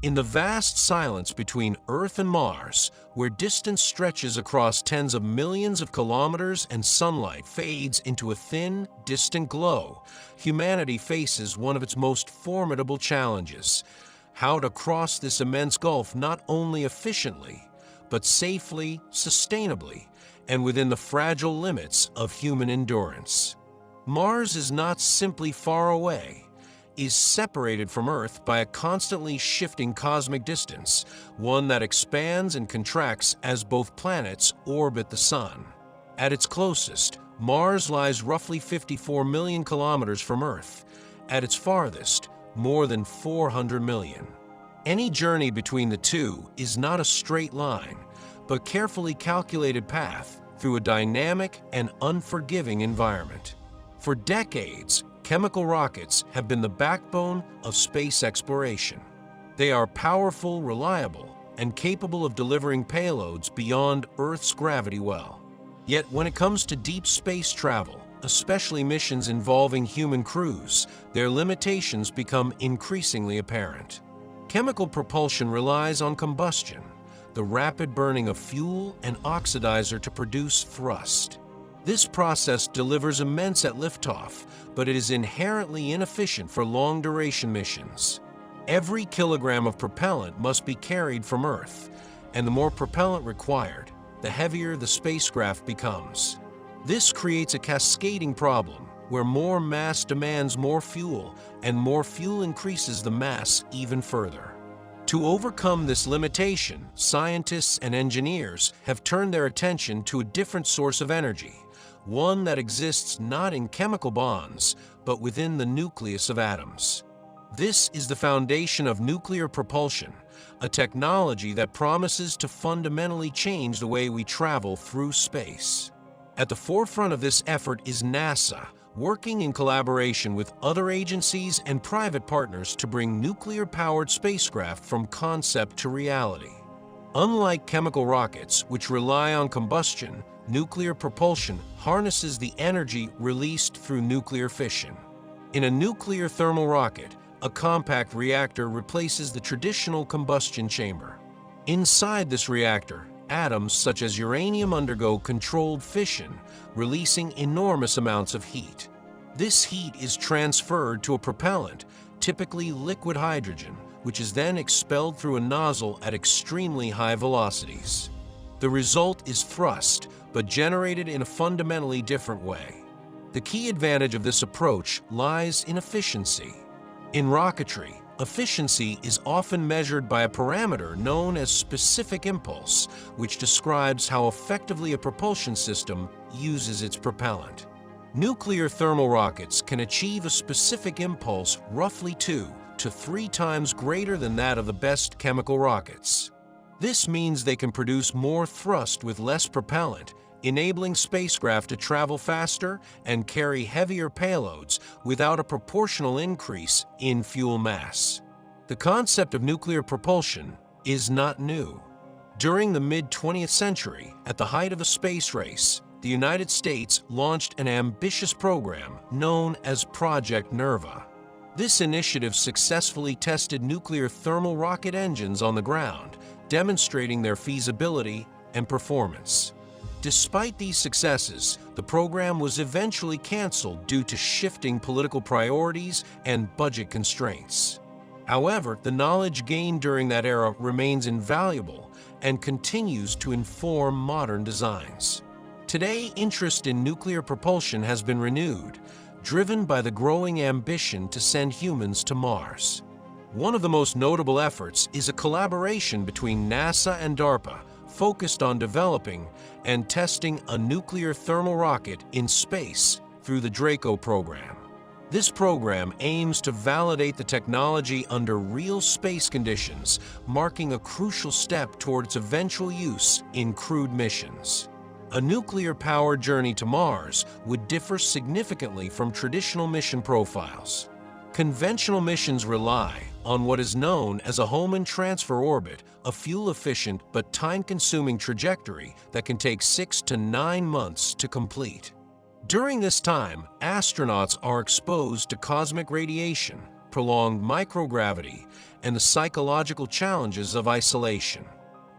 In the vast silence between Earth and Mars, where distance stretches across tens of millions of kilometers and sunlight fades into a thin, distant glow, humanity faces one of its most formidable challenges: how to cross this immense gulf not only efficiently, but safely, sustainably, and within the fragile limits of human endurance. Mars is not simply far away, is separated from Earth by a constantly shifting cosmic distance, one that expands and contracts as both planets orbit the Sun. At its closest, Mars lies roughly 54 million kilometers from Earth. At its farthest, more than 400 million. Any journey between the two is not a straight line, but a carefully calculated path through a dynamic and unforgiving environment. For decades, chemical rockets have been the backbone of space exploration. They are powerful, reliable, and capable of delivering payloads beyond Earth's gravity well. Yet when it comes to deep space travel, especially missions involving human crews, their limitations become increasingly apparent. Chemical propulsion relies on combustion, the rapid burning of fuel and oxidizer to produce thrust. This process delivers immense at liftoff, but it is inherently inefficient for long-duration missions. Every kilogram of propellant must be carried from Earth, and the more propellant required, the heavier the spacecraft becomes. This creates a cascading problem where more mass demands more fuel, and more fuel increases the mass even further. To overcome this limitation, scientists and engineers have turned their attention to a different source of energy, one that exists not in chemical bonds, but within the nucleus of atoms. This is the foundation of nuclear propulsion, a technology that promises to fundamentally change the way we travel through space. At the forefront of this effort is NASA, working in collaboration with other agencies and private partners to bring nuclear-powered spacecraft from concept to reality. Unlike chemical rockets, which rely on combustion, nuclear propulsion harnesses the energy released through nuclear fission. In a nuclear thermal rocket, a compact reactor replaces the traditional combustion chamber. Inside this reactor, atoms such as uranium undergo controlled fission, releasing enormous amounts of heat. This heat is transferred to a propellant, typically liquid hydrogen, which is then expelled through a nozzle at extremely high velocities. The result is thrust, but generated in a fundamentally different way. The key advantage of this approach lies in efficiency. In rocketry, efficiency is often measured by a parameter known as specific impulse, which describes how effectively a propulsion system uses its propellant. Nuclear thermal rockets can achieve a specific impulse roughly 2 to 3 times greater than that of the best chemical rockets. This means they can produce more thrust with less propellant, enabling spacecraft to travel faster and carry heavier payloads without a proportional increase in fuel mass. The concept of nuclear propulsion is not new. During the mid-20th century, at the height of the space race, the United States launched an ambitious program known as Project Nerva. This initiative successfully tested nuclear thermal rocket engines on the ground, demonstrating their feasibility and performance. Despite these successes, the program was eventually canceled due to shifting political priorities and budget constraints. However, the knowledge gained during that era remains invaluable and continues to inform modern designs. Today, interest in nuclear propulsion has been renewed, driven by the growing ambition to send humans to Mars. One of the most notable efforts is a collaboration between NASA and DARPA, focused on developing and testing a nuclear thermal rocket in space through the Draco program. This program aims to validate the technology under real space conditions, marking a crucial step toward its eventual use in crewed missions. A nuclear-powered journey to Mars would differ significantly from traditional mission profiles. Conventional missions rely on what is known as a Hohmann transfer orbit, a fuel-efficient but time-consuming trajectory that can take 6 to 9 months to complete. During this time, astronauts are exposed to cosmic radiation, prolonged microgravity, and the psychological challenges of isolation.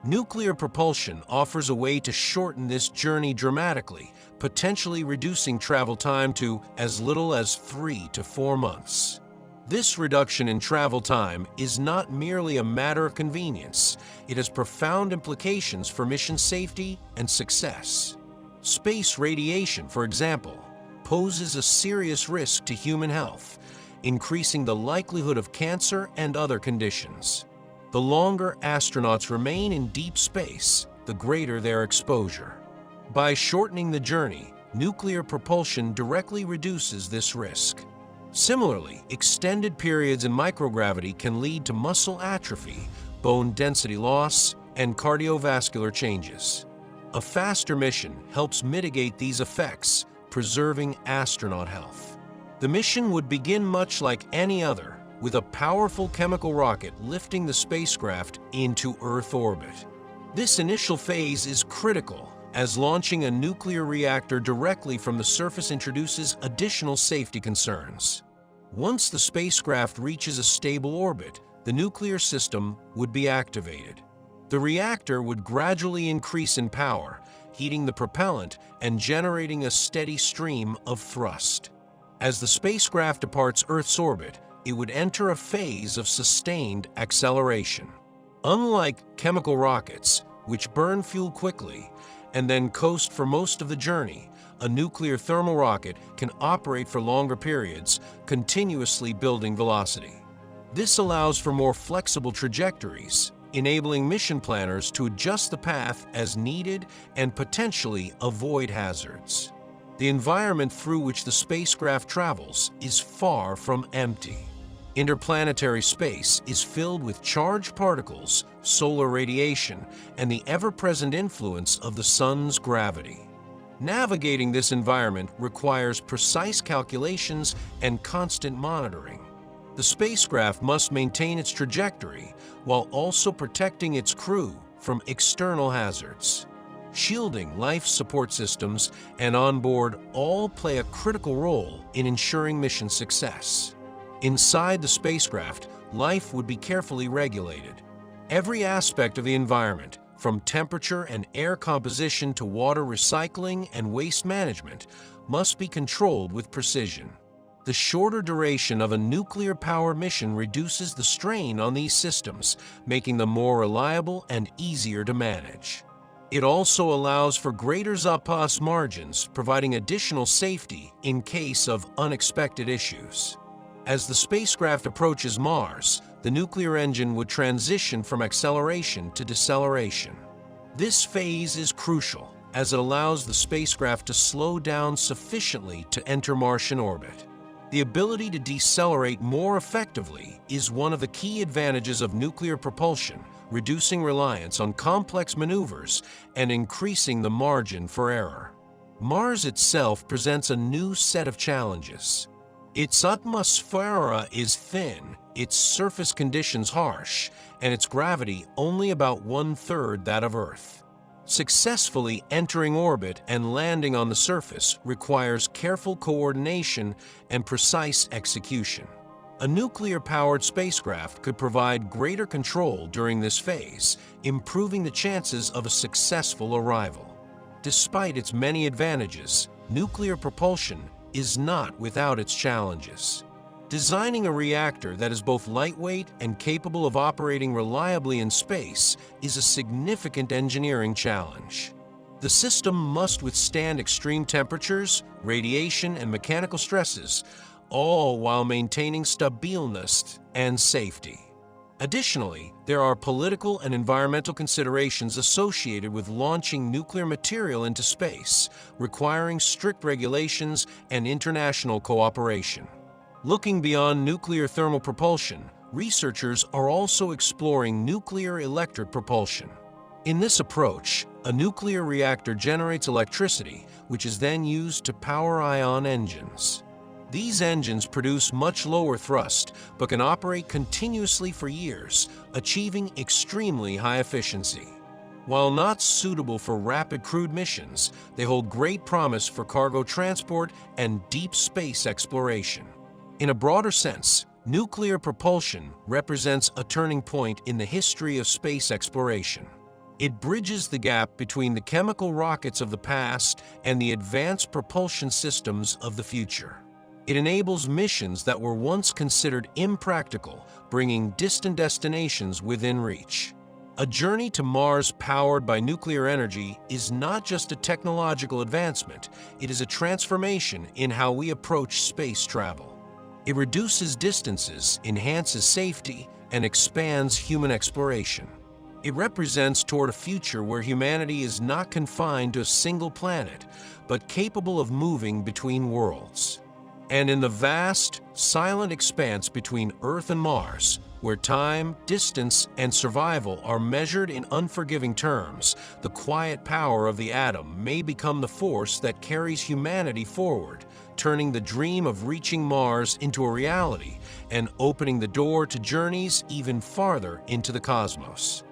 Nuclear propulsion offers a way to shorten this journey dramatically, potentially reducing travel time to as little as 3 to 4 months. This reduction in travel time is not merely a matter of convenience, it has profound implications for mission safety and success. Space radiation, for example, poses a serious risk to human health, increasing the likelihood of cancer and other conditions. The longer astronauts remain in deep space, the greater their exposure. By shortening the journey, nuclear propulsion directly reduces this risk. Similarly, extended periods in microgravity can lead to muscle atrophy, bone density loss, and cardiovascular changes. A faster mission helps mitigate these effects, preserving astronaut health. The mission would begin much like any other, with a powerful chemical rocket lifting the spacecraft into Earth orbit. This initial phase is critical, as launching a nuclear reactor directly from the surface introduces additional safety concerns. Once the spacecraft reaches a stable orbit, the nuclear system would be activated. The reactor would gradually increase in power, heating the propellant and generating a steady stream of thrust. As the spacecraft departs Earth's orbit, it would enter a phase of sustained acceleration. Unlike chemical rockets, which burn fuel quickly and then coast for most of the journey, a nuclear thermal rocket can operate for longer periods, continuously building velocity. This allows for more flexible trajectories, enabling mission planners to adjust the path as needed and potentially avoid hazards. The environment through which the spacecraft travels is far from empty. Interplanetary space is filled with charged particles, solar radiation, and the ever-present influence of the Sun's gravity. Navigating this environment requires precise calculations and constant monitoring. The spacecraft must maintain its trajectory while also protecting its crew from external hazards. Shielding, life support systems, and onboard all play a critical role in ensuring mission success. Inside the spacecraft, life would be carefully regulated. Every aspect of the environment, from temperature and air composition to water recycling and waste management, must be controlled with precision. The shorter duration of a nuclear-powered mission reduces the strain on these systems, making them more reliable and easier to manage. It also allows for greater zapas margins, providing additional safety in case of unexpected issues. As the spacecraft approaches Mars, the nuclear engine would transition from acceleration to deceleration. This phase is crucial, as it allows the spacecraft to slow down sufficiently to enter Martian orbit. The ability to decelerate more effectively is one of the key advantages of nuclear propulsion, reducing reliance on complex maneuvers and increasing the margin for error. Mars itself presents a new set of challenges. Its atmosphere is thin, its surface conditions harsh, and its gravity only about 1/3 that of Earth. Successfully entering orbit and landing on the surface requires careful coordination and precise execution. A nuclear-powered spacecraft could provide greater control during this phase, improving the chances of a successful arrival. Despite its many advantages, nuclear propulsion is not without its challenges. Designing a reactor that is both lightweight and capable of operating reliably in space is a significant engineering challenge. The system must withstand extreme temperatures, radiation, and mechanical stresses, all while maintaining stabilness and safety. Additionally, there are political and environmental considerations associated with launching nuclear material into space, requiring strict regulations and international cooperation. Looking beyond nuclear thermal propulsion, researchers are also exploring nuclear electric propulsion. In this approach, a nuclear reactor generates electricity, which is then used to power ion engines. These engines produce much lower thrust, but can operate continuously for years, achieving extremely high efficiency. While not suitable for rapid crewed missions, they hold great promise for cargo transport and deep space exploration. In a broader sense, Nuclear propulsion represents a turning point in the history of space exploration. It bridges the gap between the chemical rockets of the past and the advanced propulsion systems of the future. It enables missions that were once considered impractical, bringing distant destinations within reach. A journey to Mars powered by nuclear energy is not just a technological advancement, it is a transformation in how we approach space travel. It reduces distances, enhances safety, and expands human exploration. It represents toward a future where humanity is not confined to a single planet, but capable of moving between worlds. And in the vast, silent expanse between Earth and Mars, where time, distance, and survival are measured in unforgiving terms, the quiet power of the atom may become the force that carries humanity forward, turning the dream of reaching Mars into a reality and opening the door to journeys even farther into the cosmos.